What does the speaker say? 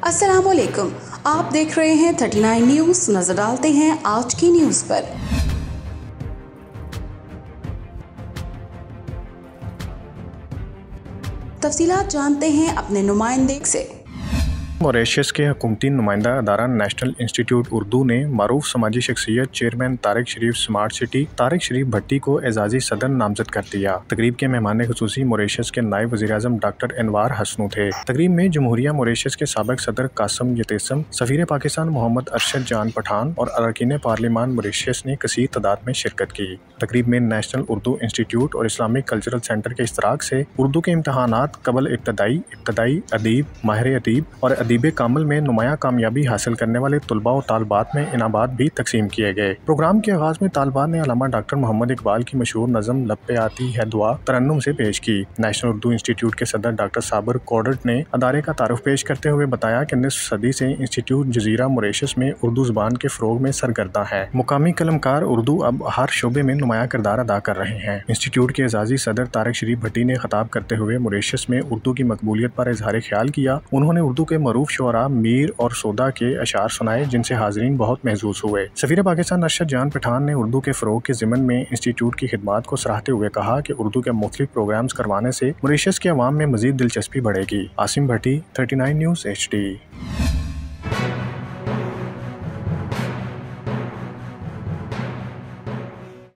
अस्सलामुअलैकुम, आप देख रहे हैं 39 न्यूज़। नजर डालते हैं आज की न्यूज़ पर। तफसीलात जानते हैं अपने नुमाइंदे से। मॉरिशस के हुकूमती नुमाइंदा अदारा नेशनल इंस्टीट्यूट उर्दू ने मारूफ समाजी शख्सियत चेयरमैन तारिक शरीफ स्मार्ट सिटी तारिक शरीफ भट्टी को एजाजी सदर नामजद कर दिया। तकरीब के मेहमान खुसूसी मॉरिशस के नायब वज़ीर-ए-आज़म डॉक्टर अनवार हसनू थे। तकरीब में जमहूरिया मॉरिशस के साबिक सदर कासम यतेसम, सफ़ीर पाकिस्तान मोहम्मद अरशद जान पठान और अरकान पार्लिमान मॉरिशस ने कसीर तादाद में शिरकत की। तकरीब में नेशनल उर्दू इंस्टीट्यूट और इस्लामिक कल्चरल सेंटर के इश्तराक से उर्दू के इम्तहानात कबल इब्तदाई अदीब, माहिर अदीब और अदीब कामिल में नुमाया कामयाबी हासिल करने वाले तुलबा और तालबात में इनामात भी तकसीम किए गए। प्रोग्राम के आगाज में तालबात ने अल्लामा डॉक्टर मोहम्मद इकबाल की मशहूर नज़म लब पे आती है दुआ तरन्नुम से पेश की। नेशनल उर्दू इंस्टीट्यूट के सदर डॉक्टर साबिर कोडट ने अदारे का तारुफ पेश करते हुए बताया कि निस्फ सदी से इंस्टीट्यूट जजीरा मॉरिशस में उर्दू ज़ुबान के फ़रोग में सरगर्दा है। मुकामी कलमकार उर्दू अब हर शोबे में नुमाया किरदार अदा कर रहे हैं। इंस्टीट्यूट के एजाजी सदर तारिक शरीफ भट्टी ने खिताब करते हुए मॉरिशस में उर्दू की मकबूलियत पर इजहार ख्याल किया। उन्होंने उर्दू के मरूफ शुअरा मीर और सौदा के अशार सुनाए, जिनसे हाजरीन बहुत महजूज हुए। सफ़ीर पाकिस्तान अरशद जान पठान ने उर्दू के फ़रोग के ज़िमन में इंस्टीट्यूट की खिदमात को सराहते हुए कहा कि उर्दू के मुख्तलिफ प्रोग्राम्स करवाने से मॉरिशस के अवाम में मज़ीद दिलचस्पी बढ़ेगी। आसिम भट्टी, 39 न्यूज़ HD।